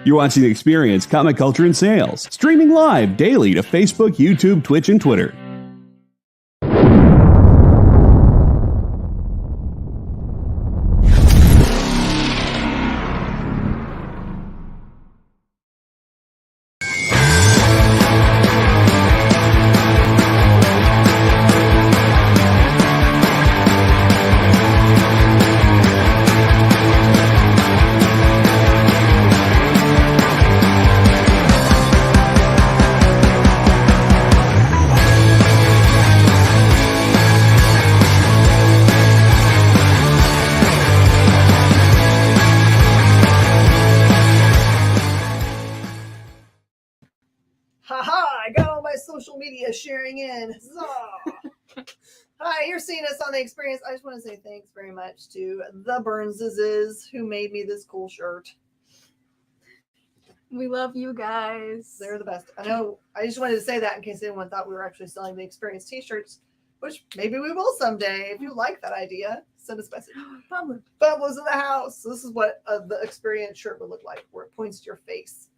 You're watching The Experience, Comic Culture and Sales, streaming live daily to Facebook, YouTube, Twitch, and Twitter. Sharing in. Hi, you're seeing us on The Experience. I just want to say thanks very much to the Burnses who made me this cool shirt. We love you guys. They're the best. I know. I just wanted to say that in case anyone thought we were actually selling The Experience t-shirts, which maybe we will someday. If you like that idea, send us a message. Bubbles in the house. This is what the Experience shirt would look like, where it points to your face.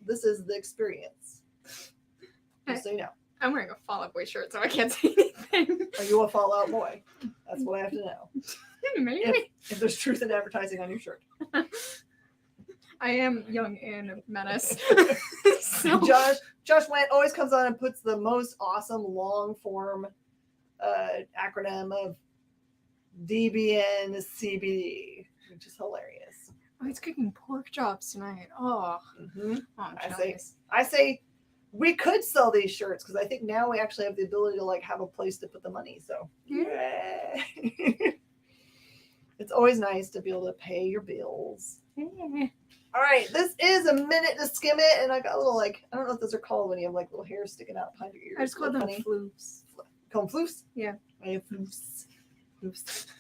This is The Experience. Just so you know. I'm wearing a Fall Out Boy shirt, so I can't say anything. Are you a Fall Out Boy? That's what I have to know. Maybe. If there's truth in advertising on your shirt. I am young and menace. So. Josh Went always comes on and puts the most awesome long form acronym of DBNCBD, which is hilarious. Oh, he's cooking pork chops tonight. Oh. Mm-hmm. Oh, I say we could sell these shirts because I think now we actually have the ability to like have a place to put the money. So yeah. It's always nice to be able to pay your bills. All right, this is a minute to skim it, and I got a little like I don't know what those are called when you have like little hair sticking out behind your ears. I just call them floofs. Call them floofs? Yeah. I have floofs.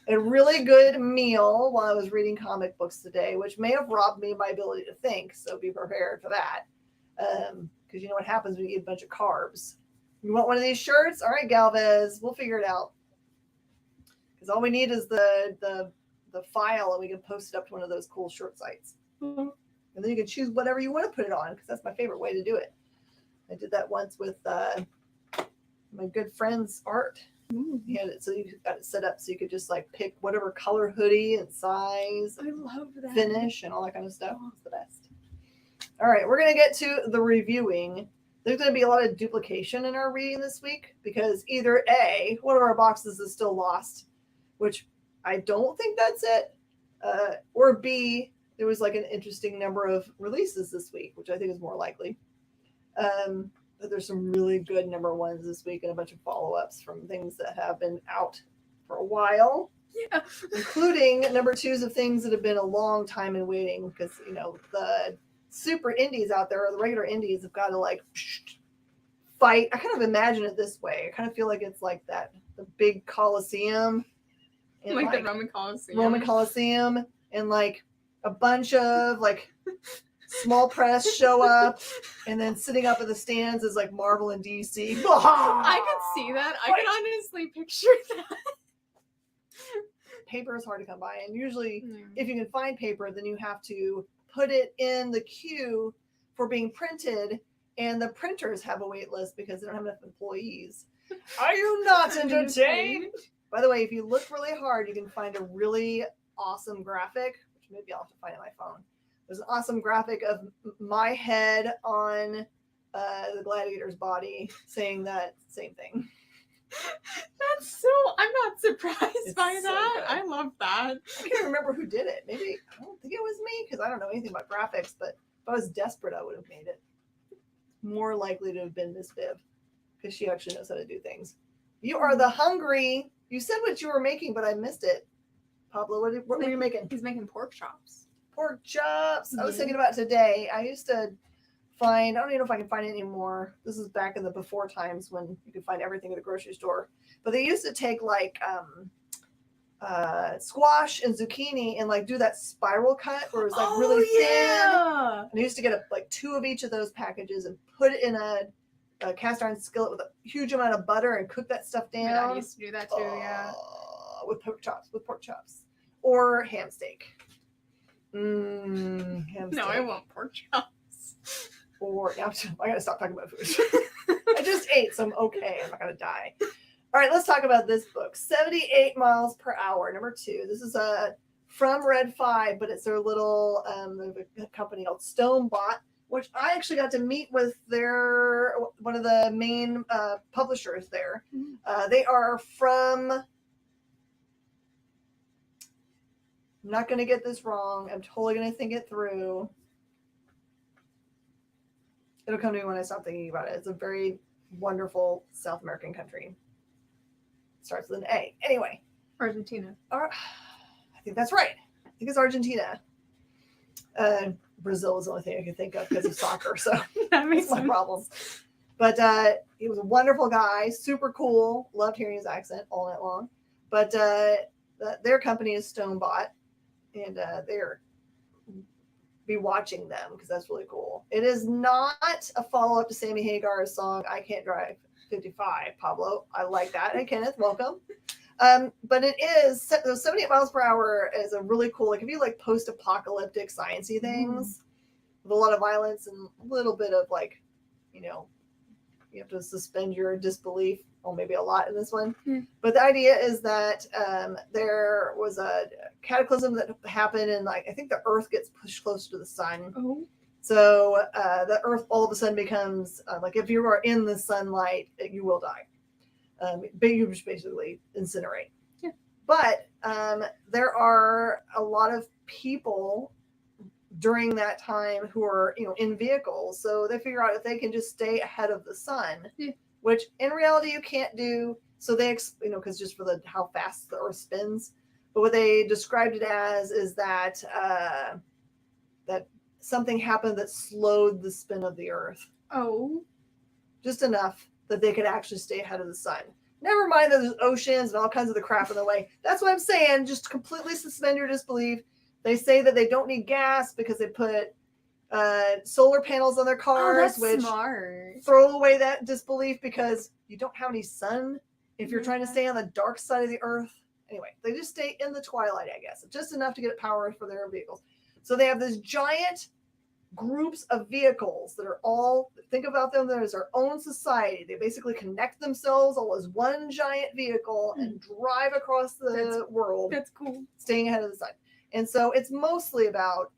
A really good meal while I was reading comic books today, which may have robbed me of my ability to think. So be prepared for that. Because you know what happens when you eat a bunch of carbs. You want one of these shirts? All right, Galvez, we'll figure it out. Because all we need is the file, and we can post it up to one of those cool shirt sites. Mm-hmm. And then you can choose whatever you want to put it on, because that's my favorite way to do it. I did that once with my good friend's art. He had it so you got it set up so you could just like pick whatever color hoodie and size, I love that. finish, and all that kind of stuff. It's the best. All right, we're going to get to the reviewing. There's going to be a lot of duplication in our reading this week because either A, one of our boxes is still lost, which I don't think that's it, or B, there was like an interesting number of releases this week, which I think is more likely. But there's some really good number ones this week and a bunch of follow-ups from things that have been out for a while. Yeah. Including number twos of things that have been a long time in waiting because, you know, the super indies out there or the regular indies have got to like fight. I kind of imagine it this way. I kind of feel like it's like that, the big Coliseum. Like the Roman Coliseum. Roman Coliseum and like a bunch of like small press show up and then sitting up in the stands is like Marvel and DC. I could see that. I could honestly picture that. Paper is hard to come by. And usually if you can find paper, then you have to put it in the queue for being printed, and the printers have a wait list because they don't have enough employees. Are you not entertained? By the way, if you look really hard, you can find a really awesome graphic, which maybe I'll have to find on my phone. There's an awesome graphic of my head on the gladiator's body saying that same thing. That's so, I'm not surprised It's by so that. good. I love that. I can't remember who did it. Maybe, I don't think it was me because I don't know anything about graphics, but if I was desperate, I would have made it. More likely to have been Miss Viv because she actually knows how to do things. You are the hungry. You said what you were making, but I missed it. Pablo, what were you making? He's making pork chops. Pork chops. I was thinking about today. I used to find, I don't even know if I can find it anymore. This is back in the before times when you could find everything at the grocery store. But they used to take like squash and zucchini and like do that spiral cut where it was like really thin. And I used to get like 2 of each of those packages and put it in a cast iron skillet with a huge amount of butter and cook that stuff down. I used to do that too, yeah. With pork chops or ham steak. Ham No, steak. I want pork chops. Or I gotta stop talking about food. I just ate, so I'm okay. I'm not gonna die. All right, let's talk about this book. 78 miles per hour, number 2. This is from Red 5, but it's their little company called Stonebot, which I actually got to meet with one of the main publishers there. They are from, I'm not going to get this wrong. I'm totally going to think it through. It'll come to me when I stop thinking about it. It's a very wonderful South American country. It starts with an A. Anyway. Argentina. I think that's right. I think it's Argentina. Brazil is the only thing I can think of because of soccer. So That makes that's my sense. problem. But he was a wonderful guy, super cool. Loved hearing his accent all night long. But their company is Stonebot, and they're be watching them because that's really cool. It is not a follow-up to Sammy Hagar's song "I Can't Drive 55." Pablo, I like that. And Kenneth, welcome. But it is 78 miles per hour is a really cool, like if you like post-apocalyptic sciencey things with a lot of violence and a little bit of like, you know, you have to suspend your disbelief, or maybe a lot in this one. But the idea is that there was a cataclysm that happened, and like I think the Earth gets pushed closer to the sun. Oh. So the Earth all of a sudden becomes like if you are in the sunlight, you will die. But you just basically incinerate. Yeah. But there are a lot of people during that time who are, you know, in vehicles. So they figure out if they can just stay ahead of the sun, which in reality you can't do. So they, you know, because just for how fast the Earth spins. But what they described it as is that that something happened that slowed the spin of the Earth. Oh. Just enough that they could actually stay ahead of the sun. Never mind that there's oceans and all kinds of the crap in the way. That's what I'm saying. Just completely suspend your disbelief. They say that they don't need gas because they put solar panels on their cars, which smart. throw away that disbelief because you don't have any sun if you're trying to stay on the dark side of the Earth. Anyway, they just stay in the twilight, I guess. Just enough to get power for their vehicles. So they have this giant groups of vehicles that are all, think about them as their own society. They basically connect themselves all as one giant vehicle and drive across the world. That's cool. Staying ahead of the sun. And so it's mostly about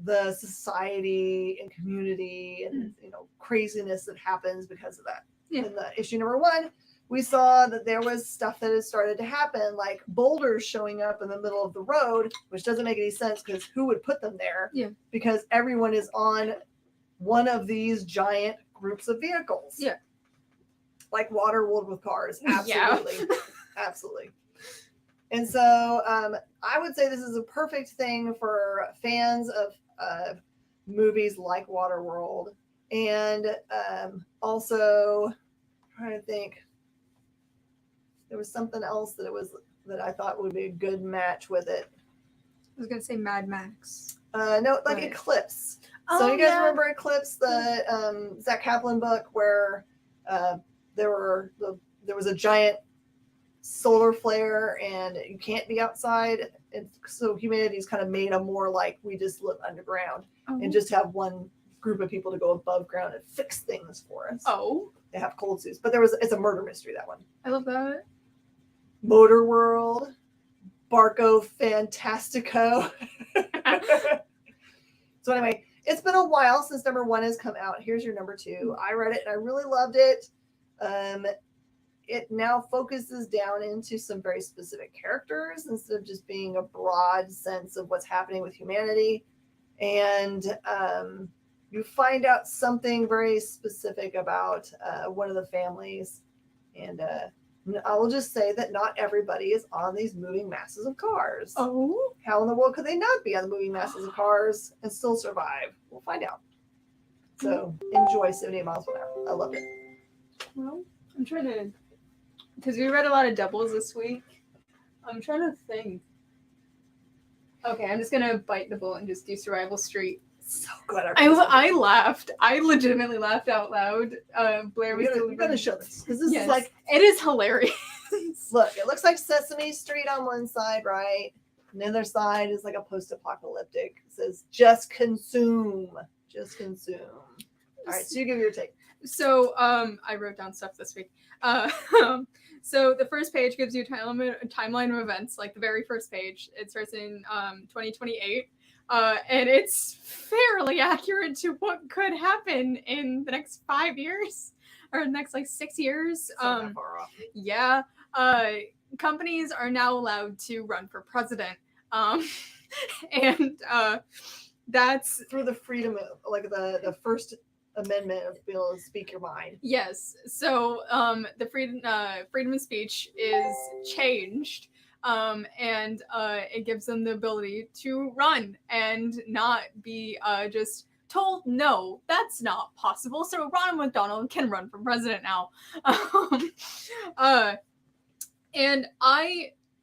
the society and community and you know craziness that happens because of that. In the issue number 1, we saw that there was stuff that has started to happen, like boulders showing up in the middle of the road, which doesn't make any sense because who would put them there? Yeah. Because everyone is on one of these giant groups of vehicles. Yeah. Like Waterworld with cars. Absolutely. Yeah. Absolutely. And so I would say this is a perfect thing for fans of movies like Waterworld. And also, I'm trying to think, there was something else that I thought would be a good match with it. I was going to say Mad Max. No, like Right. Eclipse. Oh, So you guys yeah. remember Eclipse, the Zach Kaplan book where there was a giant solar flare and you can't be outside, and so humanity's kind of made a more like we just live underground and just have one group of people to go above ground and fix things for us. They have cold suits, but it's a murder mystery, that one. I love that. Motor World, Barco Fantastico. So anyway, it's been a while since number 1 has come out. Here's your number 2. I read it and I really loved it. It now focuses down into some very specific characters instead of just being a broad sense of what's happening with humanity. And you find out something very specific about one of the families. And I will just say that not everybody is on these moving masses of cars. Oh. How in the world could they not be on the moving masses of cars and still survive? We'll find out. So enjoy 78 miles per hour. I loved it. Well, I'm trying to, because we read a lot of doubles this week. I'm trying to think. Okay, I'm just gonna bite the bullet and just do Survival Street. So good. I laughed. I legitimately laughed out loud. Blair was We're going to show this. Because this is like, it is hilarious. look, it looks like Sesame Street on one side, right? And the other side is like a post-apocalyptic. It says, just consume. Just consume. All right, so you give your take. So I wrote down stuff this week. So the first page gives you a timeline of events, like the very first page. It starts in 2028. And it's fairly accurate to what could happen in the next 5 years or the next like 6 years. Not far off. Yeah. Companies are now allowed to run for president. And that's through the freedom of, like, the First Amendment of being able to speak your mind. Yes. So the freedom of speech is changed. And it gives them the ability to run and not be just told, no, that's not possible. So Ronald McDonald can run for president now.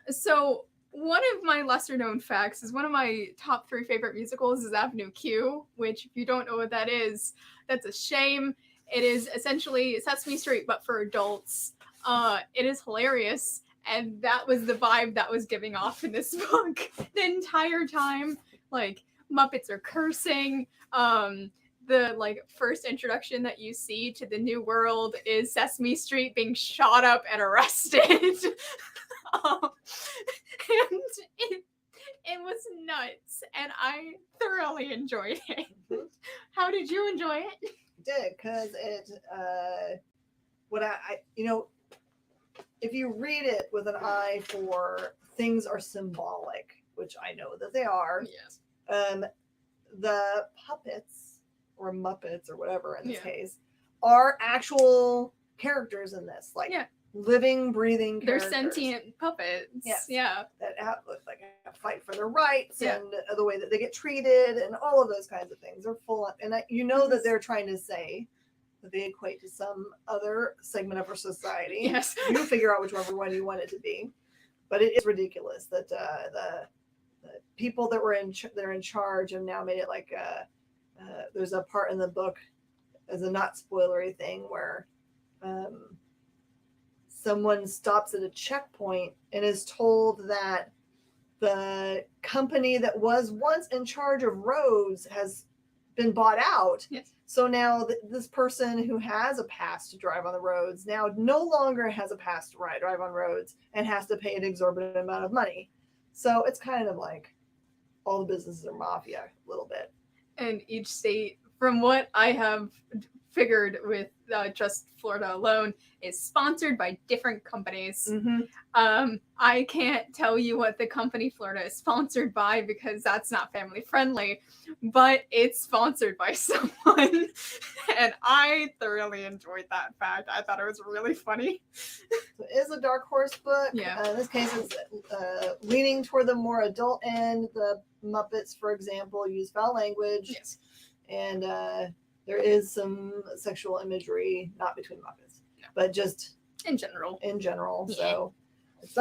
So one of my lesser known facts is one of my top 3 favorite musicals is Avenue Q, which if you don't know what that is, that's a shame. It is essentially Sesame Street, but for adults. It is hilarious. And that was the vibe that was giving off in this book the entire time. Like, Muppets are cursing. The like first introduction that you see to the new world is Sesame Street being shot up and arrested. And it was nuts, and I thoroughly enjoyed it. How did you enjoy it? I did, because it what I if you read it with an eye for things are symbolic, which I know that they are. Yes. The puppets or Muppets or whatever in this case are actual characters in this, like living, breathing characters. They're sentient puppets. Yes. Yeah. That have like a fight for their rights and the way that they get treated and all of those kinds of things are full of, and that they're trying to say that they equate to some other segment of our society. Yes. You figure out whichever one you want it to be, but it is ridiculous that the people that were that are in charge have now made it like there's a part in the book as a not spoilery thing where someone stops at a checkpoint and is told that the company that was once in charge of roads has been bought out. Yes. So now this person who has a pass to drive on the roads now no longer has a pass to drive on roads and has to pay an exorbitant amount of money. So it's kind of like all the businesses are mafia a little bit. And each state, from what I have figured with just Florida alone, is sponsored by different companies. Mm-hmm. I can't tell you what the company Florida is sponsored by because that's not family friendly, but it's sponsored by someone. And I thoroughly enjoyed that fact. I thought it was really funny. So it is a dark horse book. Yeah. In this case, it's leaning toward the more adult end. The Muppets, for example, use foul language. Yes. And there is some sexual imagery, not between Muppets, but just in general. Yeah. So it's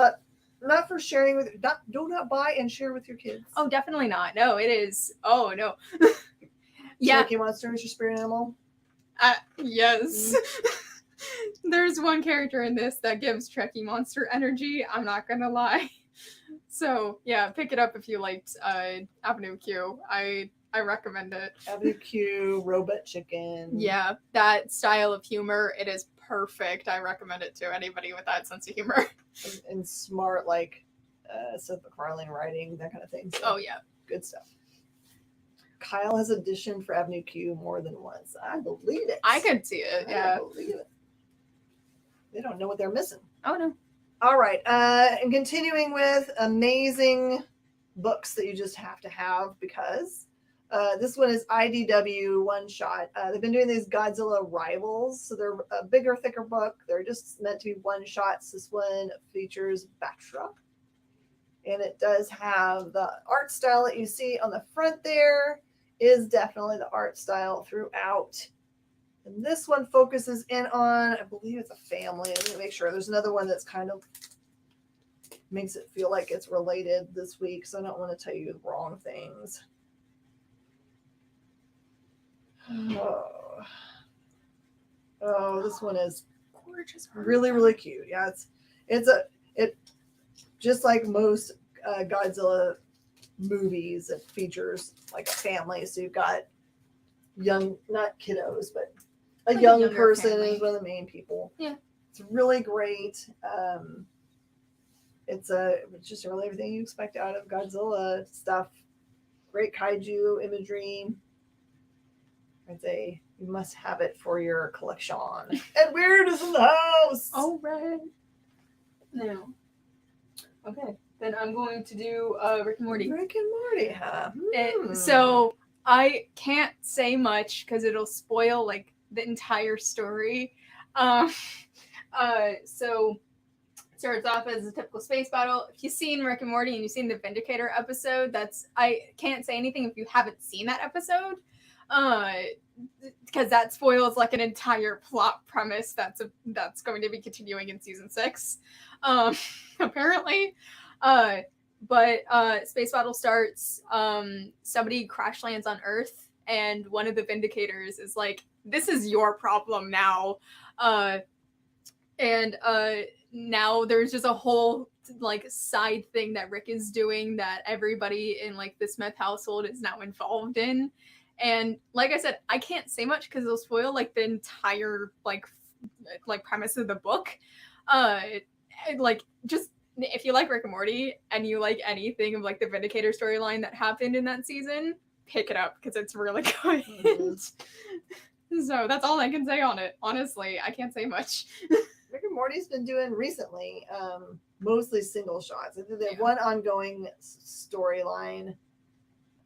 not for sharing with. Do not buy and share with your kids. Oh, definitely not. No, it is. Oh no. Yeah. Turkey Monster is your spirit animal. Yes. There's one character in this that gives Trekkie Monster energy. I'm not gonna lie. So yeah, pick it up if you liked Avenue Q. I recommend it. Avenue Q, Robot Chicken. Yeah, that style of humor, it is perfect. I recommend it to anybody with that sense of humor. And smart, like Seth MacFarlane writing, that kind of thing. So oh yeah, good stuff. Kyle has auditioned for Avenue Q more than once. I believe it. I could see it. Yeah, I believe it. They don't know what they're missing. Oh no. All right, and continuing with amazing books that you just have to have because this one is IDW one shot. They've been doing these Godzilla rivals, so they're a bigger, thicker book. They're just meant to be one shots. This one features Battra, and it does have the art style that you see on the front there is definitely the art style throughout. And this one focuses in on, I believe it's a family. Let me make sure. There's another one that's kind of makes it feel like it's related this week, so I don't want to tell you the wrong things. Oh, this one is gorgeous, really, really cute. Yeah, it just like most Godzilla movies that features like a family. So you've got young, not kiddos, but a Like a young younger person family. is one of the main people. Yeah. It's really great. It's just really everything you expect out of Godzilla stuff. Great kaiju imagery. I'd say you must have it for your collection. And Weird is in the house. All right. Now, okay, then I'm going to do Rick and Morty. Rick and Morty, huh? So I can't say much because it'll spoil like the entire story. So it starts off as a typical space battle. If you've seen Rick and Morty and you've seen the Vindicator episode, I can't say anything if you haven't seen that episode. Because that spoils like an entire plot premise that's going to be continuing in season 6, apparently. But space battle starts. Somebody crash lands on Earth, and one of the Vindicators is like, "This is your problem now," and now there's just a whole like side thing that Rick is doing that everybody in like the Smith household is now involved in. And like I said, I can't say much because it'll spoil like the entire like premise of the book. Like just if you like Rick and Morty and you like anything of like the Vindicator storyline that happened in that season, pick it up because it's really good. Mm-hmm. So that's all I can say on it. Honestly, I can't say much. Rick and Morty's been doing recently, mostly single shots. I think they have one ongoing storyline.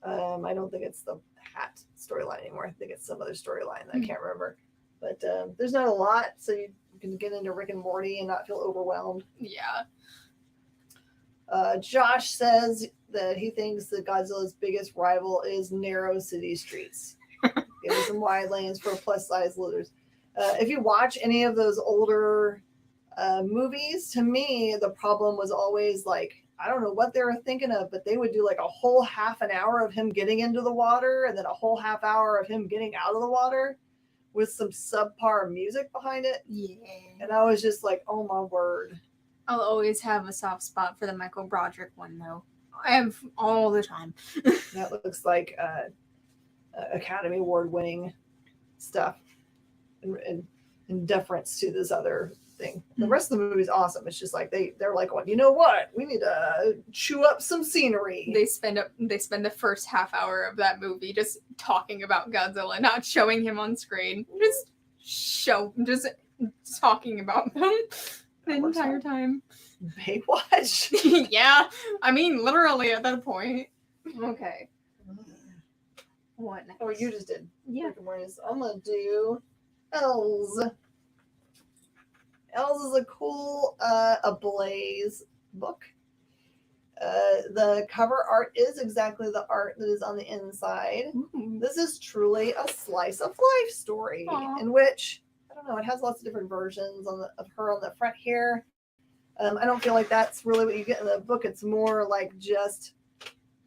I don't think it's the hat storyline anymore. I think it's some other storyline that I can't remember. But there's not a lot, so you can get into Rick and Morty and not feel overwhelmed. Yeah. Josh says that he thinks that Godzilla's biggest rival is narrow city streets. Give some wide lanes for plus-size looters. If you watch any of those older movies, to me, the problem was always like, I don't know what they were thinking of, but they would do like a whole half an hour of him getting into the water and then a whole half hour of him getting out of the water with some subpar music behind it. Yeah. And I was just like, oh my word. I'll always have a soft spot for the Michael Broderick one, though. I have all the time. That looks like Academy Award winning stuff in deference to this other thing. The rest of the movie is awesome. It's just like they're like, well, you know what? We need to chew up some scenery. They spend the first half hour of that movie just talking about Godzilla, not showing him on screen. Just talking about them the entire time. Baywatch. Yeah, I mean literally at that point. Okay. What next? Oh, you just did. Yeah. I'm gonna do Elves. Elves is a cool Ablaze book. The cover art is exactly the art that is on the inside. Ooh. This is truly a slice of life story. Aww. In which, I don't know, it has lots of different versions of her on the front here. I don't feel like that's really what you get in the book. It's more like just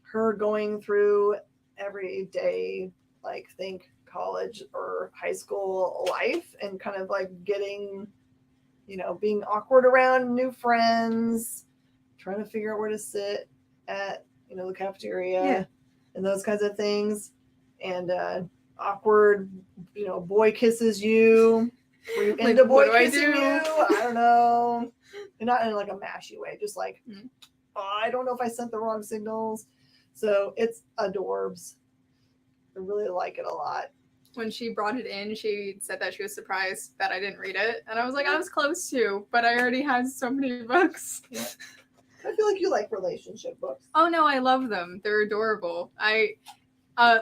her going through everyday, like think college or high school life and kind of like getting, being awkward around new friends, trying to figure out where to sit at, the cafeteria and those kinds of things. And awkward, boy kisses you. Were you into boy kissing you? I don't know. And not in like a mashy way, just like, I don't know if I sent the wrong signals. So it's adorbs. I really like it a lot. When she brought it in, she said that she was surprised that I didn't read it. And I was like, I was close to, but I already had so many books. Yeah. I feel like you like relationship books. Oh, no, I love them. They're adorable.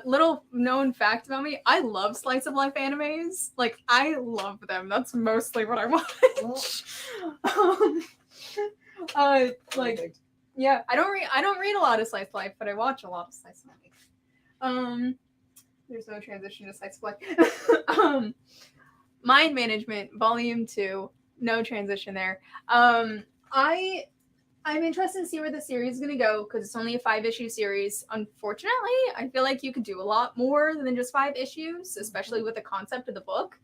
Little known fact about me, I love slice of life animes. Like, I love them. That's mostly what I watch. Yeah, I don't read a lot of slice of life, but I watch a lot of slice of life. There's no transition to slice of life. Mind Management, Volume 2, no transition there. I'm interested to see where the series is going to go because it's only a 5-issue series. Unfortunately, I feel like you could do a lot more than just 5 issues, especially with the concept of the book.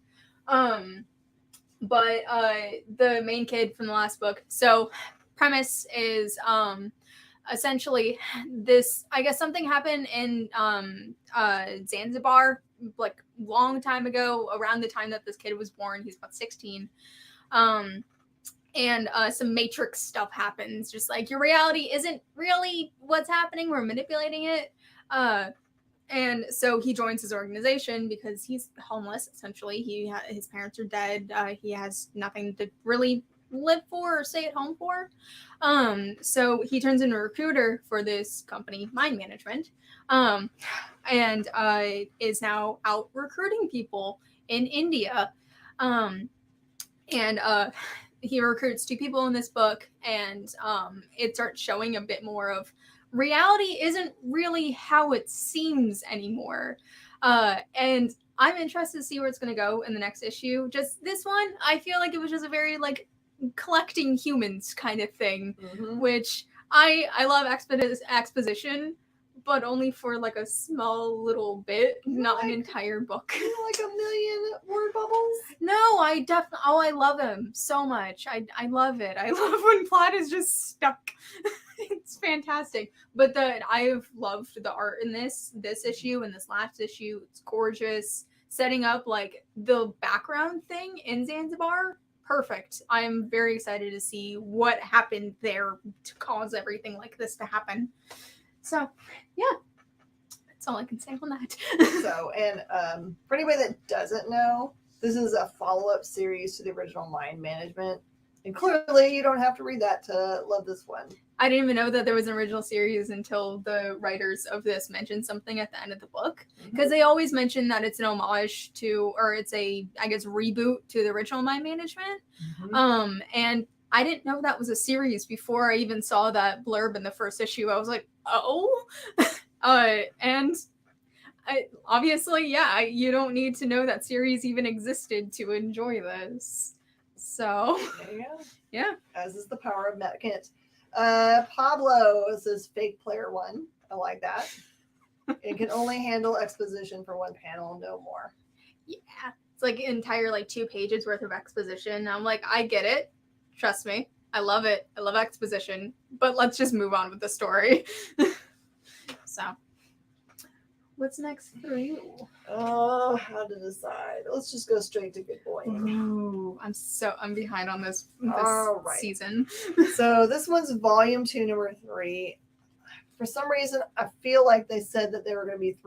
But the main kid from the last book. So premise is essentially this, I guess something happened in Zanzibar, like long time ago, around the time that this kid was born. He's about 16. And some Matrix stuff happens, just like your reality isn't really what's happening, we're manipulating it. And so he joins his organization because he's homeless, essentially. His parents are dead. He has nothing to really live for or stay at home for. So he turns into a recruiter for this company, Mind Management, and is now out recruiting people in India. He recruits 2 people in this book, and it starts showing a bit more of reality isn't really how it seems anymore. And I'm interested to see where it's going to go in the next issue. Just this one, I feel like it was just a very like collecting humans kind of thing, which I love exposition, but only for like a small little bit, not an entire book. You like a million word bubbles? No, I love him so much. I love it. I love when plot is just stuck. It's fantastic. But I've loved the art in this issue and this last issue. It's gorgeous. Setting up like the background thing in Zanzibar, perfect. I'm very excited to see what happened there to cause everything like this to happen. So, yeah, that's all I can say on that. So, and for anybody that doesn't know, this is a follow-up series to the original Mind Management. And clearly, you don't have to read that to love this one. I didn't even know that there was an original series until the writers of this mentioned something at the end of the book. Because they always mention that it's an homage to, or it's a, I guess, reboot to the original Mind Management. And I didn't know that was a series before I even saw that blurb in the first issue. I was like, oh? And obviously, yeah, you don't need to know that series even existed to enjoy this. So, yeah. As is the power of Metcant. Pablo is this fake player one. I like that. It can only handle exposition for 1 panel, no more. Yeah. It's like an entire like 2 pages worth of exposition. I'm like, I get it. Trust me. I love it. I love exposition. But let's just move on with the story. So, what's next for you? Oh, how to decide. Let's just go straight to Good Boy. Ooh, I'm behind on this season. So this one's volume 2, number 3. For some reason, I feel like they said that there were going to be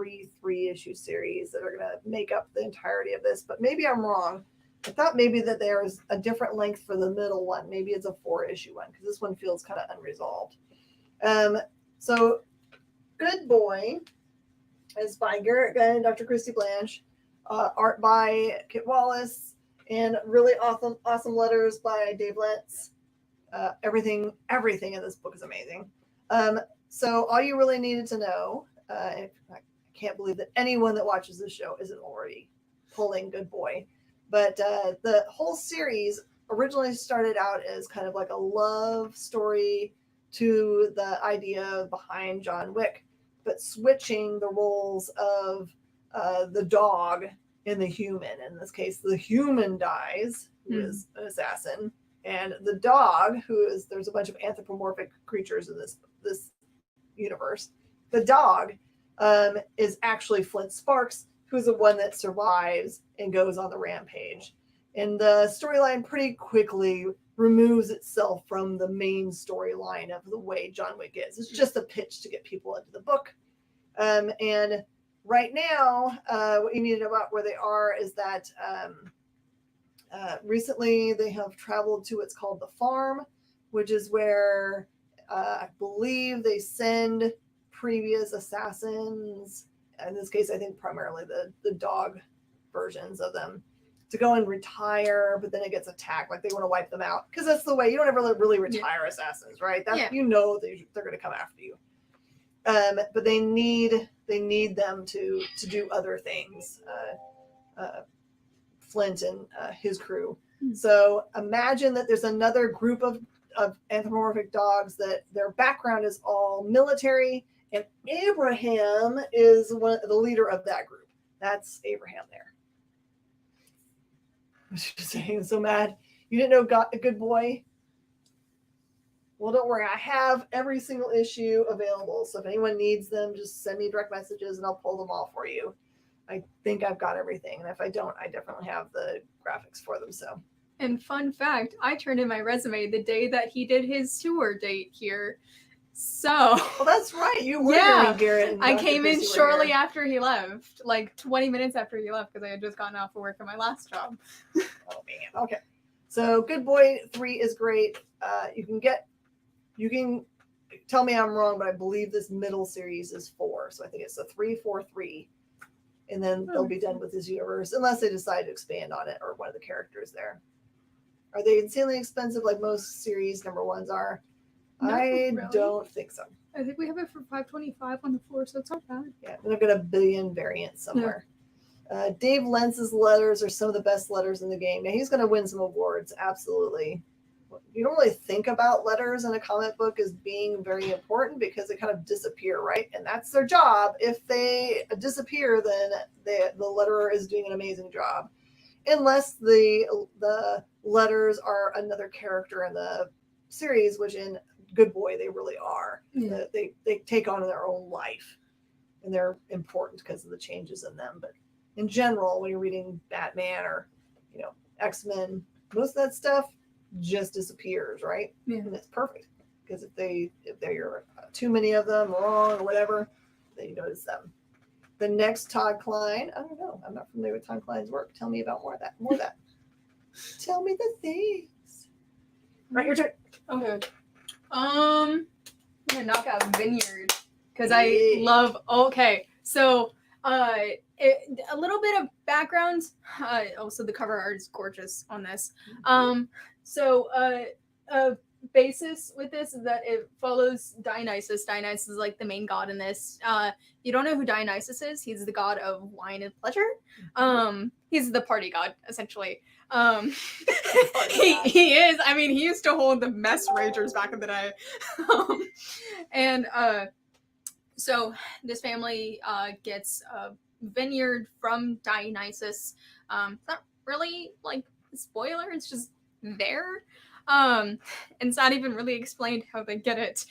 3 issue series that are going to make up the entirety of this, but maybe I'm wrong. I thought maybe that there was a different length for the middle one. Maybe it's a 4-issue one because this one feels kind of unresolved. So Good Boy is by Garrett Gunn and Dr. Christy Blanche. Art by Kit Wallace, and really awesome letters by Dave Lentz. Everything in this book is amazing. So all you really needed to know, I can't believe that anyone that watches this show isn't already pulling Good Boy, but the whole series originally started out as kind of like a love story to the idea behind John Wick, but switching the roles of the dog and the human. In this case, the human dies, who is an assassin, and the dog, there's a bunch of anthropomorphic creatures in this universe. The dog is actually Flint Sparks, who's the one that survives and goes on the rampage. And the storyline pretty quickly removes itself from the main storyline of the way John Wick is. It's just a pitch to get people into the book. And right now, what you need to know about where they are is that recently they have traveled to what's called the farm, which is where I believe they send previous assassins, in this case, I think primarily the dog versions of them, to go and retire, but then it gets attacked. Like they want to wipe them out. Because that's the way, you don't ever really retire assassins, right? You know they're going to come after you. But they need them to do other things. Flint and his crew. So imagine that there's another group of anthropomorphic dogs that their background is all military, and Abraham is the leader of that group. That's Abraham there. I was just saying, so mad. You didn't know Good Boy? Well, don't worry. I have every single issue available. So if anyone needs them, just send me direct messages and I'll pull them all for you. I think I've got everything. And if I don't, I definitely have the graphics for them. So. And fun fact, I turned in my resume the day that he did his tour date here. So. Well, that's right. You were Yeah, Garrett. I came in shortly after he left, like 20 minutes after he left, because I had just gotten off of work at my last job. Oh, man. Okay. So Good Boy 3 is great. You can tell me I'm wrong, but I believe this middle series is 4. So I think it's a 3-4-3. And then they'll be done with this universe unless they decide to expand on it or one of the characters there. Are they insanely expensive like most series number 1s are? No, I really. don't think so. I think we have it for $5.25 on the floor, so it's not bad. Yeah, and I've got a billion variants somewhere. Yeah. Dave Lentz's letters are some of the best letters in the game. Now he's going to win some awards, absolutely. You don't really think about letters in a comic book as being very important because they kind of disappear, right? And that's their job. If they disappear, then the letterer is doing an amazing job. Unless the letters are another character in the series, which in Good Boy they really are. Yeah. They take on their own life, and they're important because of the changes in them. But in general, when you're reading Batman or X-Men, most of that stuff just disappears, right? Yeah. And it's perfect because if there are too many of them wrong or whatever, then you notice them. The next Todd Klein, I don't know. I'm not familiar with Todd Klein's work. Tell me about more of that. Tell me the things. Right, your turn. Okay. I'm gonna knock out Vineyard because I love. Okay, so a little bit of background. Also, the cover art is gorgeous on this. So a basis with this is that it follows Dionysus. Dionysus is like the main god in this. You don't know who Dionysus is. He's the god of wine and pleasure. He's the party god, essentially. He is. I mean, he used to hold the mess ragers back in the day. So this family gets a vineyard from Dionysus. It's not really like a spoiler. It's just there. And it's not even really explained how they get it.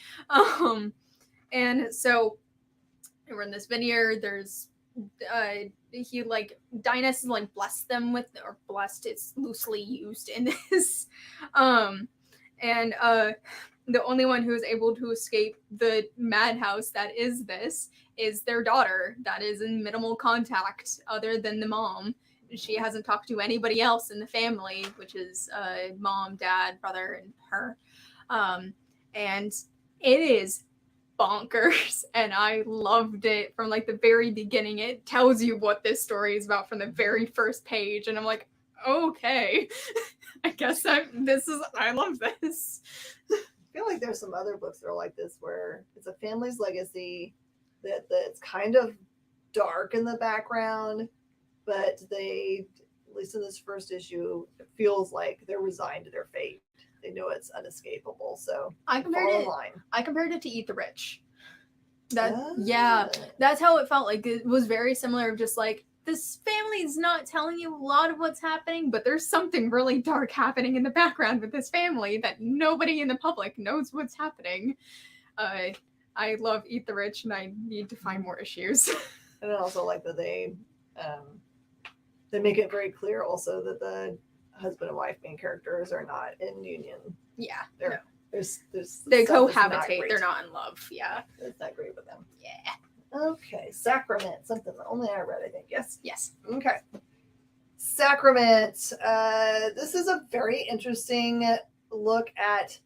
And so we're in this vineyard. There's Dionysus blessed them with, or blessed, it's loosely used in this. And the only one who is able to escape the madhouse that is this is their daughter that is in minimal contact other than the mom. She hasn't talked to anybody else in the family, which is mom, dad, brother, and her. And it is bonkers, and I loved it from the very beginning. It tells you what this story is about from the very first page, and I'm like, okay, I guess I love this. I feel like there's some other books that are like this where it's a family's legacy that's kind of dark in the background, but they, at least in this first issue, it feels like they're resigned to their fate. They know it's unescapable. So I compared it to Eat the Rich. That's how it felt like. It was very similar, just like, this family's not telling you a lot of what's happening, but there's something really dark happening in the background with this family that nobody in the public knows what's happening. I love Eat the Rich, and I need to find more issues. And I also like that they make it very clear also that the husband and wife main characters are not in union. Yeah. They cohabitate. They're not in love. Yeah. It's not great with them. Yeah. Okay. Sacrament. Something that only I read, I think. Yes? Yes. Okay. Sacrament. This is a very interesting look at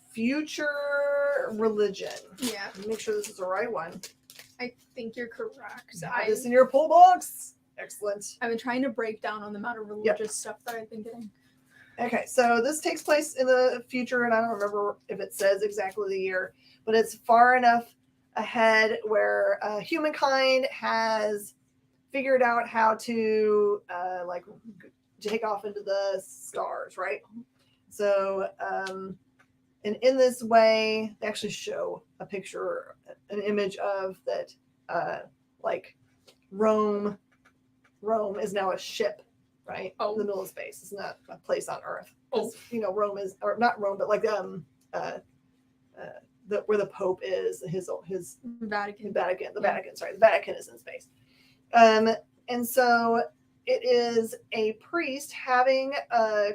future religion. Yeah. Make sure this is the right one. I think you're correct. You have this in your pull box. Excellent. I've been trying to break down on the amount of religious stuff that I've been getting. Okay, so this takes place in the future, and I don't remember if it says exactly the year, but it's far enough ahead where humankind has figured out how to take off into the stars, right? So, and in this way, they actually show a picture, an image of that, Rome is now a ship, right? In the middle of space. It's not a place on Earth. 'Cause, you know, Rome is, or not Rome, but like where the Pope is, his Vatican. The Vatican is in space. And so it is a priest having a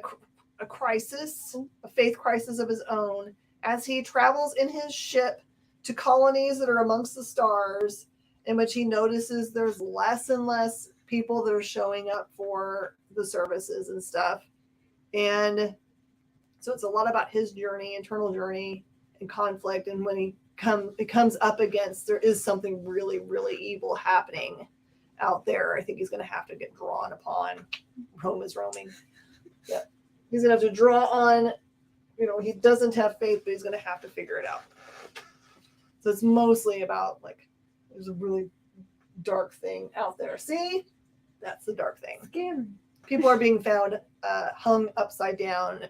crisis, a faith crisis of his own, as he travels in his ship to colonies that are amongst the stars, in which he notices there's less and less people that are showing up for the services and stuff. And so it's a lot about his journey, internal journey, and conflict. And when it comes up against, there is something really, really evil happening out there, I think he's going to have to get drawn upon. Rome is roaming. Yeah. He's going to have to draw on, you know, he doesn't have faith, but he's going to have to figure it out. So it's mostly about, like, there's a really dark thing out there. See? That's the dark thing. Scary. People are being found hung upside down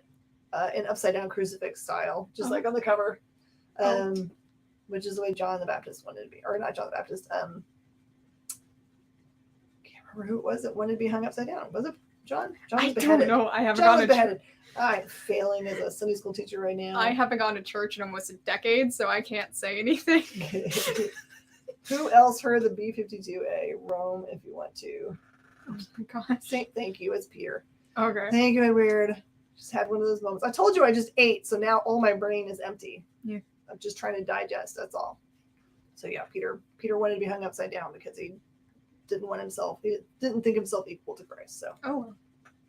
in upside down crucifix style, just like on the cover, which is the way John the Baptist wanted to be, or not John the Baptist. Can't remember who it was that wanted to be hung upside down. Was it John? John was beheaded. I don't know. I haven't John gone was to beheaded. I'm failing as a Sunday school teacher right now. I haven't gone to church in almost a decade, so I can't say anything. Who else heard the B-52A? Rome, if you want to. Oh my gosh. Thank you. It's Peter. Okay. Thank you, Weird. Just had one of those moments. I told you I just ate, so now all my brain is empty. Yeah. I'm just trying to digest. That's all. So yeah, Peter wanted to be hung upside down because he didn't think himself equal to Christ. So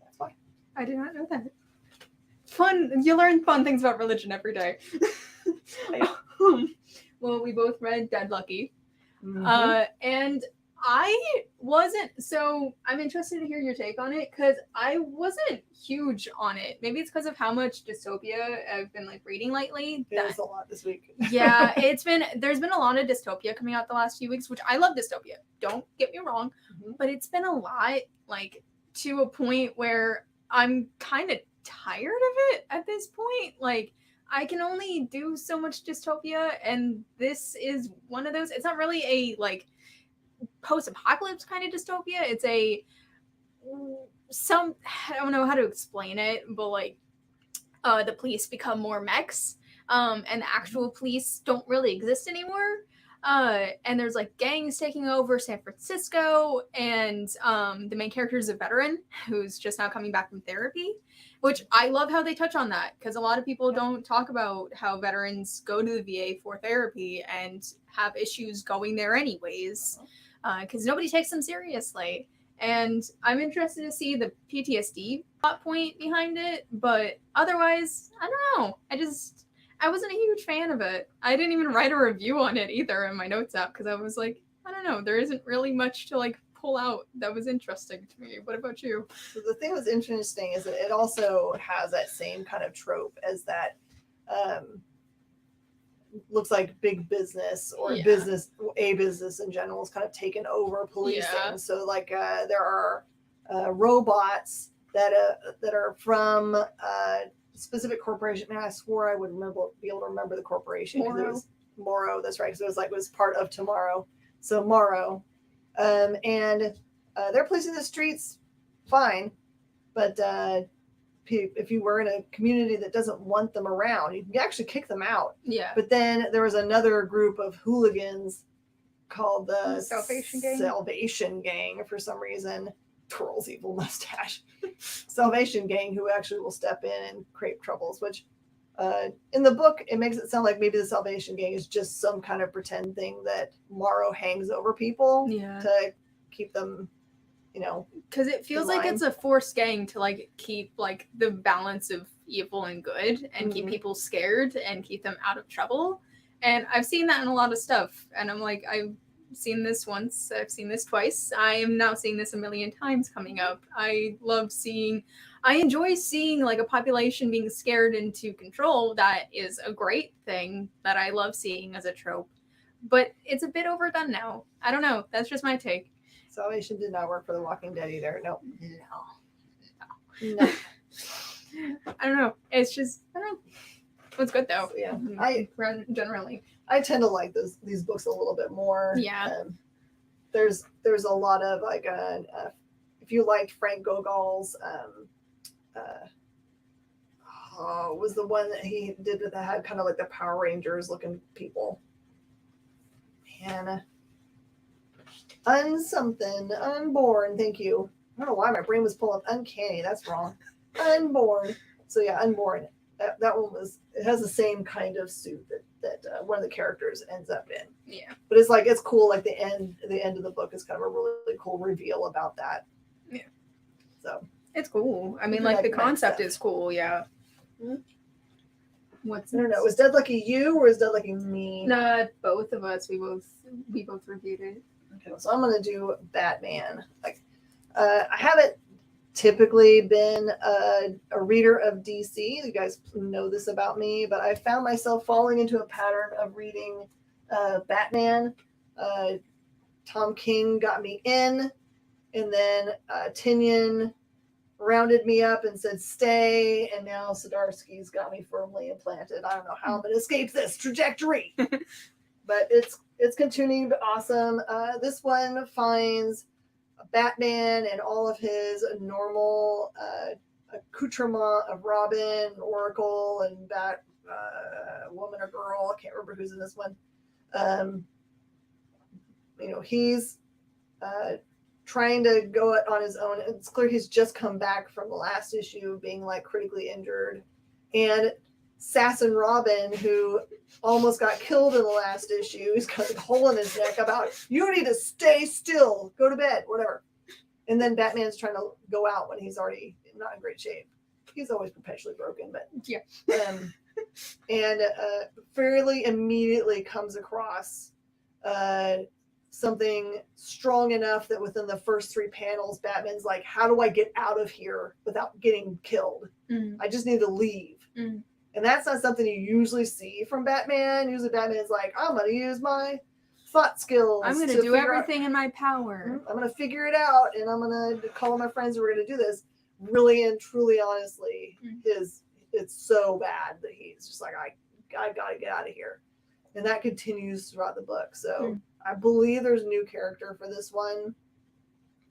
that's fine. I did not know that. Fun. You learn fun things about religion every day. Well, we both read Dead Lucky. Mm-hmm. And I wasn't, so I'm interested to hear your take on it, because I wasn't huge on it. Maybe it's because of how much dystopia I've been like reading lately. There's a lot this week. Yeah, there's been a lot of dystopia coming out the last few weeks, which I love dystopia. Don't get me wrong, but it's been a lot, like, to a point where I'm kind of tired of it at this point. Like, I can only do so much dystopia, and this is one of those. It's not really a, like, post-apocalypse kind of dystopia. It's I don't know how to explain it, but like the police become more mechs, and the actual police don't really exist anymore, and there's like gangs taking over San Francisco, and the main character is a veteran who's just now coming back from therapy, which I love how they touch on that, because a lot of people don't talk about how veterans go to the VA for therapy and have issues going there anyways, because nobody takes them seriously. And I'm interested to see the PTSD plot point behind it, but otherwise, I don't know. I wasn't a huge fan of it. I didn't even write a review on it either in my notes app, because I was like, I don't know, there isn't really much to like pull out that was interesting to me. What about you? So the thing that's interesting is that it also has that same kind of trope as that looks like big business or business in general is kind of taken over policing. Yeah. So like there are robots that are from specific corporation. And I swore I would be able to remember the corporation. It was Morrow. That's right. So it was part of Tomorrow. So Morrow, and they're policing the streets fine, but if you were in a community that doesn't want them around, you can actually kick them out. Yeah. But then there was another group of hooligans called the Salvation Gang for some reason. Twirl's evil mustache. Salvation Gang, who actually will step in and create troubles, which in the book, it makes it sound like maybe the Salvation Gang is just some kind of pretend thing that Morrow hangs over people to keep them, you know, because it feels like it's a forced gang to like keep like the balance of evil and good, and keep people scared and keep them out of trouble. And I've seen that in a lot of stuff, and I'm like, I've seen this once, I've seen this twice, I am now seeing this a million times coming up. I enjoy seeing like a population being scared into control. That is a great thing that I love seeing as a trope, but it's a bit overdone now. I don't know, that's just my take. Salvation did not work for The Walking Dead either. No. I don't know. It's just, I don't know. It's good though. So, yeah. Generally. I tend to like these books a little bit more. Yeah. There's a lot of like if you liked Frank Gogol's was the one that he did that had kind of like the Power Rangers looking people. And Unborn. Thank you. I don't know why my brain was pulling up Uncanny. That's wrong. Unborn. So yeah, Unborn. That one it has the same kind of suit that one of the characters ends up in. Yeah. But it's cool. Like the end of the book is kind of a really cool reveal about that. Yeah. So it's cool. I mean, like the concept is cool. Yeah. I don't know. Was Dead Lucky you or is Dead Lucky me? Nah, both of us. We both reviewed it. Okay, so I'm gonna do Batman. Like, I haven't typically been a reader of DC. You guys know this about me, but I found myself falling into a pattern of reading Batman. Tom King got me in, and then Tinian rounded me up and said stay, and now Zdarsky's got me firmly implanted. I don't know how I'm gonna escape this trajectory, but it's continuing to be awesome. This one finds Batman and all of his normal accoutrement of Robin, Oracle, and Bat woman or girl. I can't remember who's in this one. He's trying to go it on his own. It's clear he's just come back from the last issue being like critically injured. And Assassin Robin, who almost got killed in the last issue, he's got a hole in his neck about, you need to stay still, go to bed, whatever. And then Batman's trying to go out when he's already not in great shape. He's always perpetually broken, but yeah. And fairly immediately comes across something strong enough that within the first 3 panels, Batman's like, how do I get out of here without getting killed? I just need to leave. And that's not something you usually see from Batman. Usually Batman's like, I'm going to use my thought skills. I'm going to do everything in my power. I'm going to figure it out, and I'm going to call my friends and we're going to do this. Really and truly, honestly, it's so bad that he's just like, I got to get out of here. And that continues throughout the book. So I believe there's a new character for this one.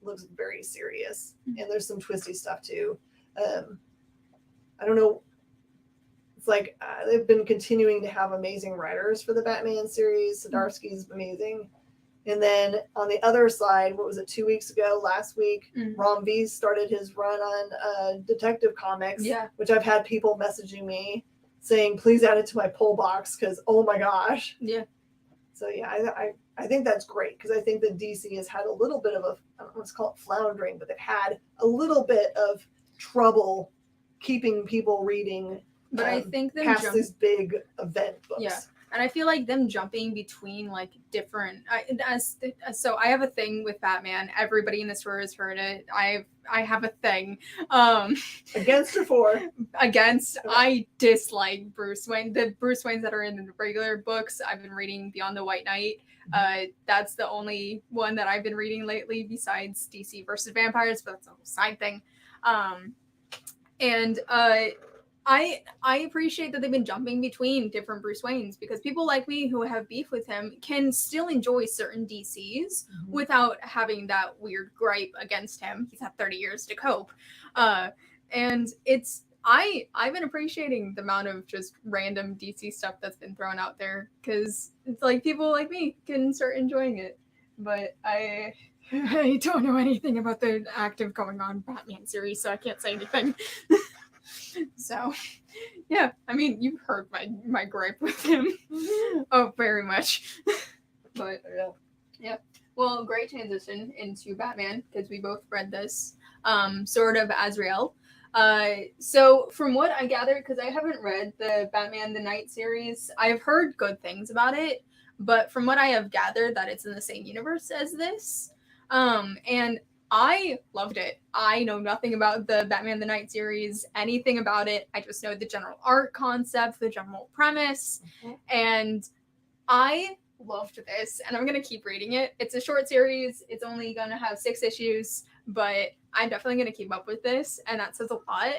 Looks very serious. And there's some twisty stuff too. I don't know. It's like they've been continuing to have amazing writers for the Batman series. Zdarsky's amazing. And then on the other side, what was it, 2 weeks ago, last week, Rom V started his run on Detective Comics, which I've had people messaging me saying, please add it to my pull box because, oh my gosh. Yeah. So yeah, I think that's great because I think that DC has had a little bit of I don't know what's called floundering, but they've had a little bit of trouble keeping people reading. But I think past these big event books. Yeah. And I feel like them jumping between like different. So I have a thing with Batman. Everybody in this room has heard it. I have a thing. Against or for? Against. I dislike Bruce Wayne. The Bruce Waynes that are in the regular books. I've been reading Beyond the White Knight. That's the only one that I've been reading lately besides DC versus Vampires, but that's a whole side thing. I appreciate that they've been jumping between different Bruce Waynes because people like me who have beef with him can still enjoy certain DCs without having that weird gripe against him. He's had 30 years to cope. And I've been appreciating the amount of just random DC stuff that's been thrown out there because it's like people like me can start enjoying it. But I don't know anything about the active going on Batman series, so I can't say anything. So, yeah, I mean, you've heard my gripe with him. Oh, very much. But, yeah. Well, great transition into Batman, because we both read this, Sword of Azrael. So, from what I gathered, because I haven't read the Batman the Knight series, I've heard good things about it, but from what I have gathered, that it's in the same universe as this. And I loved it. I know nothing about the Batman the Knight series, anything about it. I just know the general art concept, the general premise, and I loved this, and I'm going to keep reading it. It's a short series. It's only going to have 6 issues, but I'm definitely going to keep up with this, and that says a lot.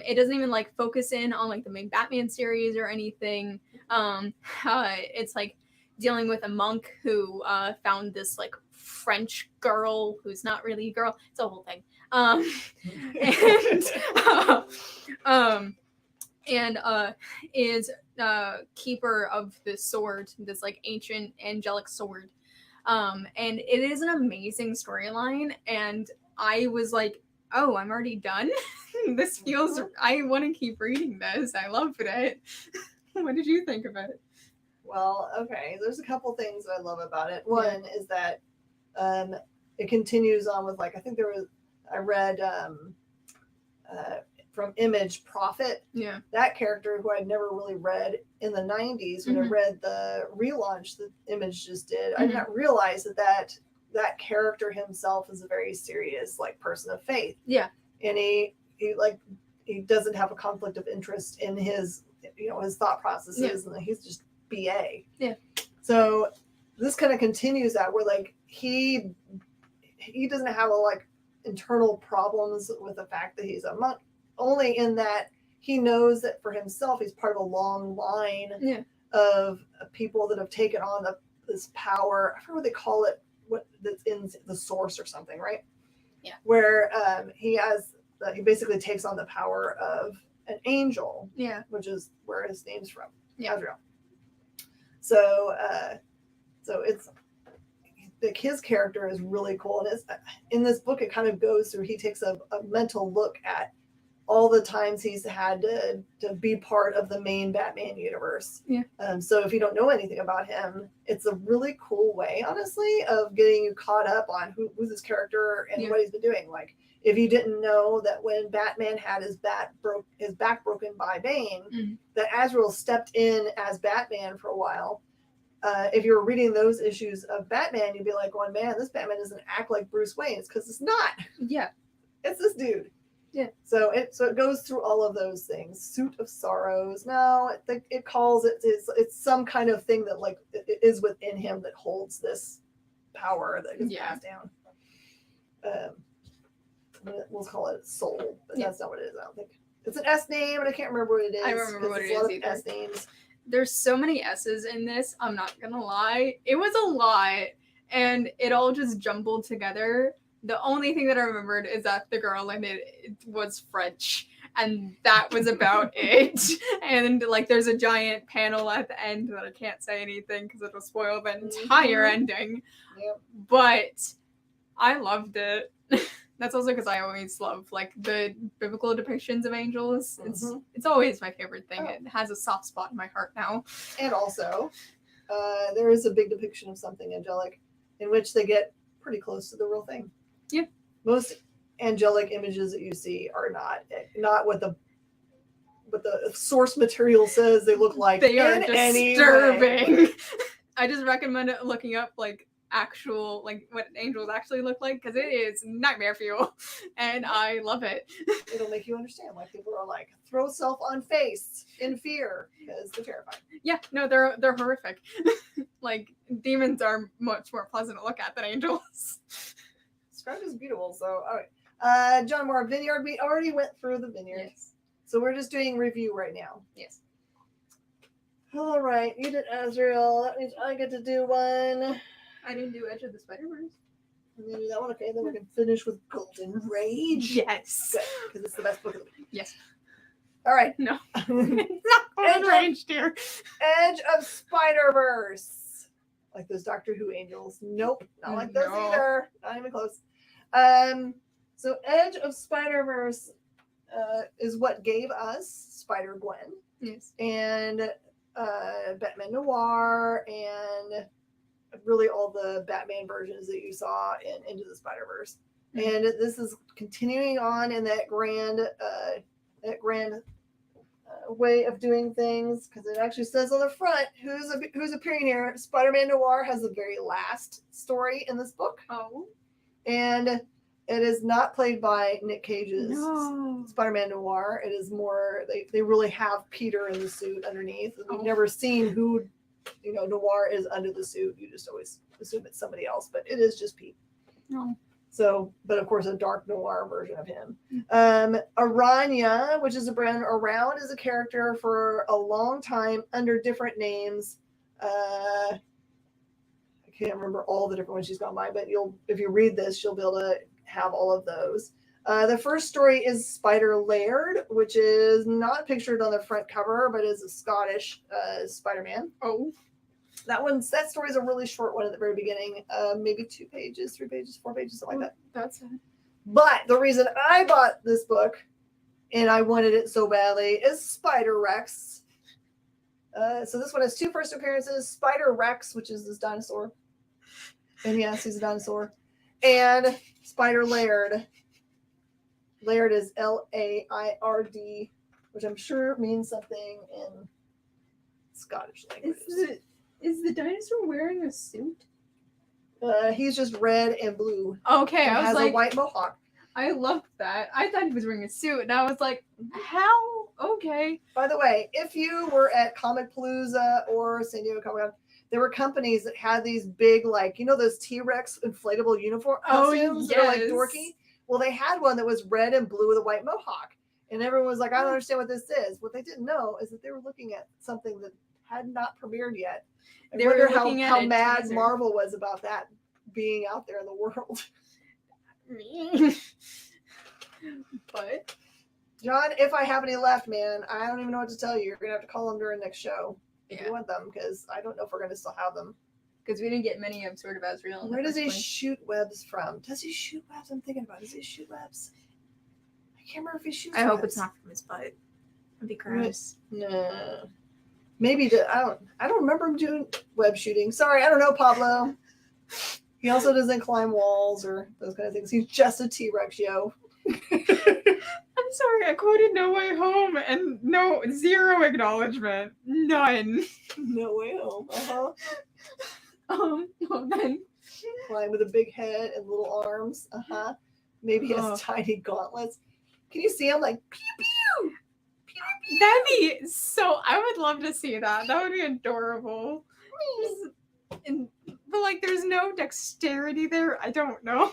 It doesn't even like focus in on like the main Batman series or anything. It's like dealing with a monk who found this like French girl who's not really a girl. It's a whole thing. and is keeper of this sword, this like ancient angelic sword. And it is an amazing storyline, and I was like, oh, I'm already done. This feels, I want to keep reading this. I loved it. What did you think about it? Well, okay, there's a couple things I love about it. One is that it continues on with, like, I read from Image Prophet. Yeah. That character who I'd never really read in the 90s when I read the relaunch that Image just did. I did not realize that character himself is a very serious, like, person of faith. Yeah. And he doesn't have a conflict of interest in his, his thought processes, and he's just BA. Yeah. So this kind of continues that, where like he doesn't have like internal problems with the fact that he's a monk, only in that he knows that for himself he's part of a long line of people that have taken on this power. I forget what they call it, what that's in the source or something, right? Yeah. Where he basically takes on the power of an angel. Yeah. Which is where his name's from. Yeah. Azrael. So it's like his character is really cool, and it's in this book. It kind of goes through. He takes a mental look at all the times he's had to be part of the main Batman universe. Yeah. So if you don't know anything about him, it's a really cool way, honestly, of getting you caught up on who's his character and what he's been doing. Like, if you didn't know that when Batman had his back broken by Bane, that Azrael stepped in as Batman for a while. If you were reading those issues of Batman, you'd be like, "Oh man, this Batman doesn't act like Bruce Wayne." It's because it's not. Yeah, it's this dude. Yeah. So it goes through all of those things. Suit of Sorrows. No, it calls it's some kind of thing that like it is within him that holds this power that gets passed down. We'll call it soul, but that's not what it is. I don't think it's an S name, but I can't remember what it is. I don't remember what it is either. S names. There's so many S's in this. I'm not gonna lie, it was a lot, and it all just jumbled together. The only thing that I remembered is that the girl in it was French, and that was about it. And like, there's a giant panel at the end that I can't say anything because it'll spoil the entire ending. Yep. But I loved it. That's also because I always love like the biblical depictions of angels. It's always my favorite thing. It has a soft spot in my heart now. And also, there is a big depiction of something angelic, in which they get pretty close to the real thing. Yeah. Most angelic images that you see are not what the source material says they look like. They are disturbing. I just recommend looking up like actual, like what angels actually look like, because it is nightmare fuel, and I love it. It'll make you understand why people are like, throw self on face in fear, because they're terrifying. Yeah, no, they're horrific. Like, demons are much more pleasant to look at than angels. Scrub is beautiful. So all right, John Moore, Vineyard. We already went through the Vineyard. Yes. So we're just doing review right now. Yes. All right, you did Azrael. That means I get to do one. I didn't do Edge of the Spider-Verse. I'm gonna do that one. Okay, then we can finish with Golden Rage. Yes. Because it's the best book of the week. Yes. All right. No. It's not Golden Rage, dear. Edge of Spider-Verse. Like those Doctor Who angels. Nope. Not like those either. Not even close. So Edge of Spider-Verse is what gave us Spider-Gwen. Yes. And Batman Noir, and really all the Batman versions that you saw in Into the Spider-Verse. And this is continuing on in that grand way of doing things, because it actually says on the front who's appearing here. Spider-Man Noir has the very last story in this book. Oh. And it is not played by Nick Cage's Spider-Man Noir. It is more, they really have Peter in the suit underneath. We've never seen who, Noir is under the suit. You just always assume it's somebody else, but it is just Pete. No. So, but of course, a dark noir version of him. Aranya, which is a brand around, is a character for a long time under different names. I can't remember all the different ones she's gone by, but if you read this, you'll be able to have all of those. The first story is Spider Laird, which is not pictured on the front cover, but is a Scottish Spider-Man. Oh. That story is a really short one at the very beginning, maybe 2 pages, 3 pages, 4 pages, something like that. That's sad. But the reason I bought this book, and I wanted it so badly, is Spider Rex. So this one has 2 first appearances: Spider Rex, which is this dinosaur, and yes, he's a dinosaur, and Spider Laird. Laird is Laird, which I'm sure means something in Scottish language. Is the dinosaur wearing a suit? He's just red and blue. Okay, and I was has like, a white mohawk. I loved that. I thought he was wearing a suit, and I was like, how? Okay. By the way, if you were at Comic Palooza or San Diego Comic Con, there were companies that had these big, like, you know, those T-Rex inflatable uniform costumes that are like dorky. Well, they had one that was red and blue with a white mohawk, and everyone was like, I don't understand what this is. What they didn't know is that they were looking at something that had not premiered yet. I wonder how mad Marvel was about that being out there in the world. But John, if I have any left, man, I don't even know what to tell you. You're gonna have to call them during next show if you want them, because I don't know if we're gonna still have them. Because we didn't get many of sort of Azrael. Where does he shoot webs from? Does he shoot webs? I'm thinking about. Does he shoot webs? I can't remember if he shoots. I hope it's not from his butt. That'd be gross. No. Maybe I don't remember him doing web shooting. Sorry, I don't know, Pablo. He also doesn't climb walls or those kind of things. He's just a T-Rex, yo. I'm sorry, I quoted No Way Home and zero acknowledgement. None. No Way Home. Well then. Flying with a big head and little arms. Maybe he has tiny gauntlets. Can you see him like pew pew? That'd be so. I would love to see that. That would be adorable. But like, there's no dexterity there. I don't know.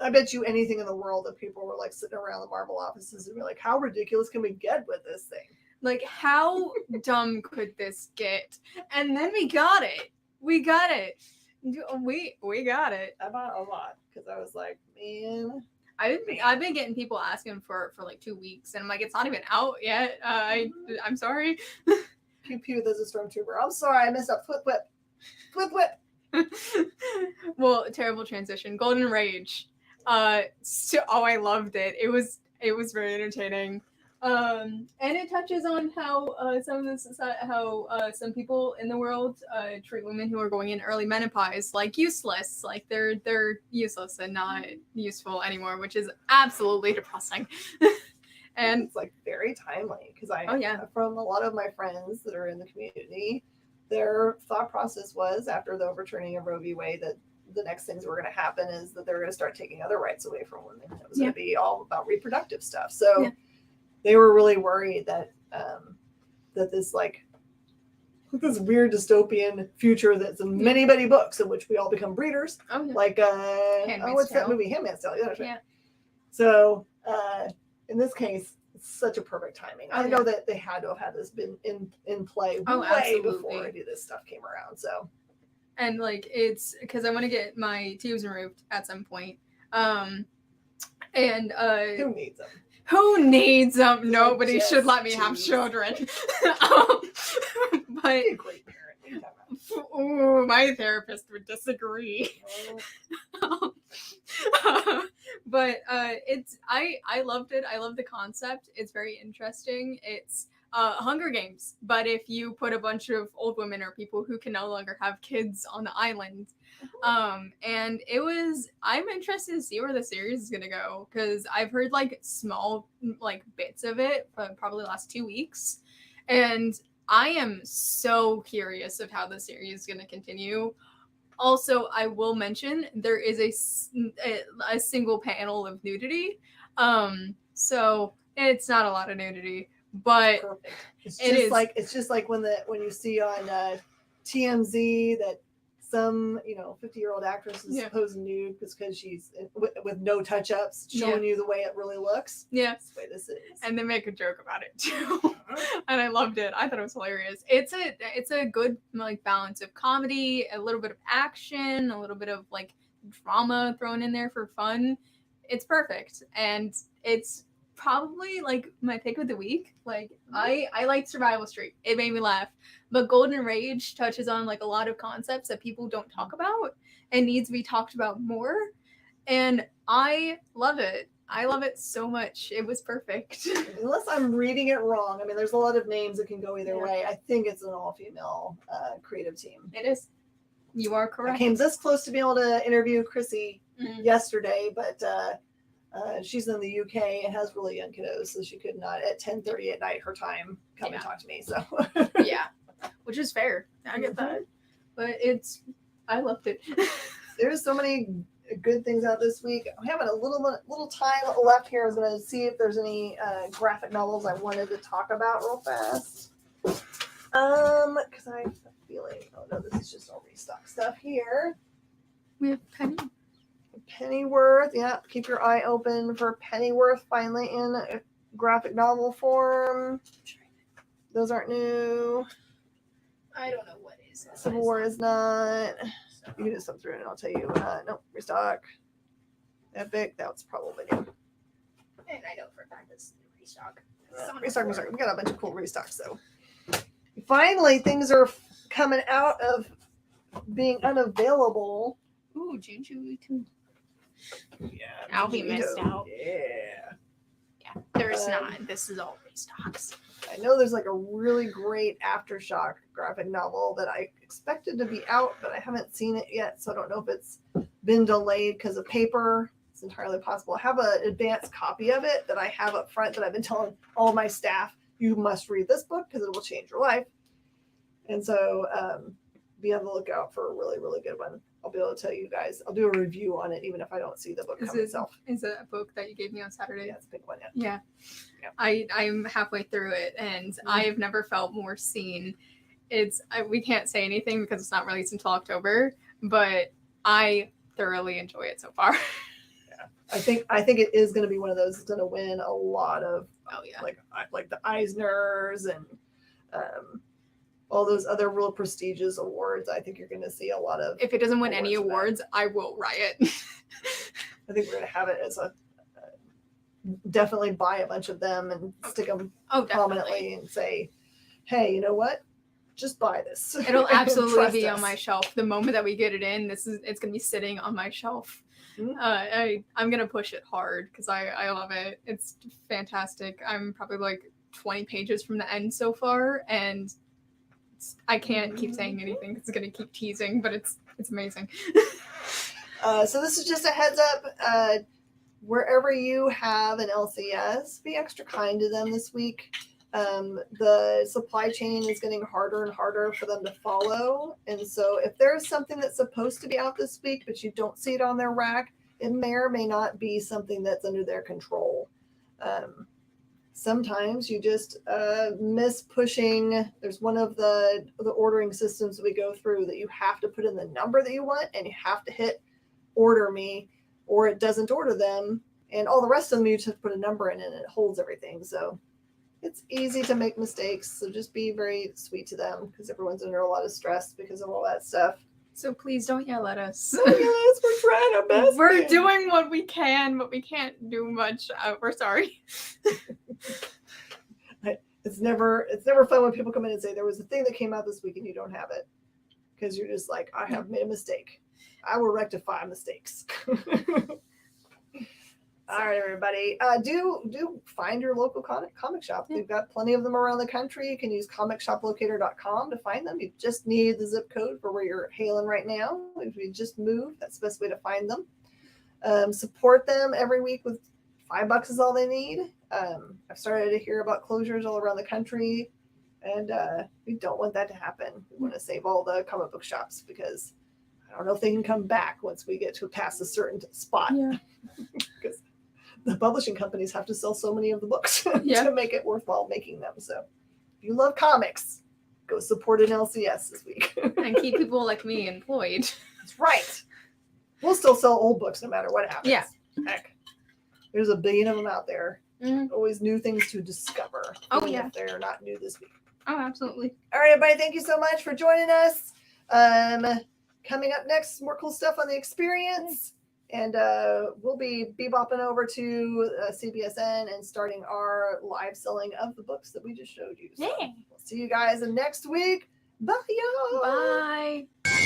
I bet you anything in the world that people were like sitting around the Marvel offices and be like, how ridiculous can we get with this thing? Like, how dumb could this get? And then we got it. We got it. We got it. I bought a lot because I was like, man. I've been getting people asking for like 2 weeks, and I'm like, it's not even out yet. I'm sorry. Pew pew, there's a stormtrooper. I'm sorry, I messed up. Flip whip. Flip whip. Well, terrible transition. Golden Rage. I loved it. It was very entertaining. And it touches on how some people in the world treat women who are going in early menopause like useless, like they're useless and not useful anymore, which is absolutely depressing. And it's like very timely because from a lot of my friends that are in the community, their thought process was after the overturning of Roe v. Wade that the next things were going to happen is that they're going to start taking other rights away from women. It was going to be all about reproductive stuff. So they were really worried that that this weird dystopian future that's in many, many books in which we all become breeders. Like what's that movie? Handmaid's Tale. Yeah. So in this case, it's such a perfect timing. I know that they had to have had this been in play way before any of this stuff came around. So. And like, it's because I want to get my tubes removed at some point. And who needs them? Who needs them? Nobody should let me have children. But a great parent. Ooh, my therapist would disagree. But I loved it. I love the concept. It's very interesting. It's Hunger Games, but if you put a bunch of old women or people who can no longer have kids on the island. And I'm interested to see where the series is gonna go, because I've heard like small like bits of it for probably the last 2 weeks, and I am so curious of how the series is gonna continue. Also, I will mention there is a single panel of nudity, so it's not a lot of nudity. But perfect. It's just like when you see on TMZ that some 50-year-old actress is posing nude because she's with no touch-ups, showing you the way it really looks. Yeah, that's the way this is. And they make a joke about it too, and I loved it. I thought it was hilarious. It's a good like balance of comedy, a little bit of action, a little bit of like drama thrown in there for fun. it's perfect, and it's probably like my pick of the week. Like I like Survival Street. It made me laugh. But Golden Rage touches on like a lot of concepts that people don't talk about and needs to be talked about more. And I love it. I love it so much. It was perfect. Unless I'm reading it wrong. I mean, there's a lot of names that can go either Yeah. way. I think it's an all-female creative team. It is. You are I correct. came this close to being able to interview Chrissy Mhm. yesterday, but she's in the UK and has really young kiddos, so she could not at 10:30 at night her time come and talk to me. So Yeah, which is fair. I get that, but I loved it. there's so many good things out this week. I'm having a little time left here. I was going to see if there's any graphic novels I wanted to talk about real fast. Because I have a feeling, oh no, this is just all restock stuff here. We have Penny. Pennyworth, yeah. Keep your eye open for Pennyworth finally in a graphic novel form. Those aren't new. I don't know what is. Civil War is not. You can just thumb through it and I'll tell you. Nope, restock. Epic, that's probably new. And I know for a fact this is restock. Restock. We got a bunch of cool restocks, so. Finally, things are coming out of being unavailable. Ooh, Juju too. Yeah. I'll be missed out. Yeah. Yeah, there's not. This is all restocks. I know there's like a really great Aftershock graphic novel that I expected to be out, but I haven't seen it yet, so I don't know if it's been delayed because of paper. It's entirely possible. I have an advanced copy of it that I have up front that I've been telling all my staff, you must read this book because it will change your life. And so be on the lookout for a really, really good one. I'll be able to tell you guys. I'll do a review on it, even if I don't see the book come itself. Is it a book that you gave me on Saturday? Yeah, it's a big one, yeah. Yeah. I'm halfway through it, and I have never felt more seen. We can't say anything because it's not released until October, but I thoroughly enjoy it so far. Yeah, I think it is going to be one of those that's going to win a lot of like the Eisners and all those other real prestigious awards. I think you're going to see a lot of. If it doesn't win any awards, I will riot. I think we're going to have it as a definitely buy a bunch of them and stick them prominently and say, hey, you know what? Just buy this. It'll absolutely be us. on my shelf. The moment that we get it in, it's going to be sitting on my shelf. Mm-hmm. I'm going to push it hard because I love it. It's fantastic. I'm probably like 20 pages from the end so far, and I can't keep saying anything because it's going to keep teasing, but it's amazing. So this is just a heads up. Wherever you have an LCS, be extra kind to them this week. The supply chain is getting harder and harder for them to follow. And so if there's something that's supposed to be out this week, but you don't see it on their rack, it may or may not be something that's under their control. Sometimes you just miss pushing. There's one of the ordering systems that we go through that you have to put in the number that you want and you have to hit order me, or it doesn't order them. And all the rest of them, you just have to put a number in and it holds everything. So it's easy to make mistakes. So just be very sweet to them because everyone's under a lot of stress because of all that stuff. So please don't yell at us. Yes, we're trying our best. We're doing what we can, but we can't do much. We're sorry. It's never fun when people come in and say there was a thing that came out this week and you don't have it, because you're just like, I have made a mistake. I will rectify mistakes. All right, everybody. Do find your local comic shop. They've got plenty of them around the country. You can use comicshoplocator.com to find them. You just need the zip code for where you're hailing right now. If you just moved, that's the best way to find them. Support them every week with $5 is all they need. I've started to hear about closures all around the country, and we don't want that to happen. We want to save all the comic book shops because I don't know if they can come back once we get to past a certain spot. Yeah. Because the publishing companies have to sell so many of the books to make it worthwhile making them. So if you love comics, go support an LCS this week. And keep people like me employed. That's right. We'll still sell old books no matter what happens. Yeah. Heck, there's a billion of them out there. Mm-hmm. Always new things to discover. Oh, even yeah. If they're not new this week. Oh, absolutely. All right, everybody. Thank you so much for joining us. Coming up next, more cool stuff on the experience. And we'll be bebopping over to CBSN and starting our live selling of the books that we just showed you. So Yeah. we'll see you guys next week. Bye, y'all. Bye.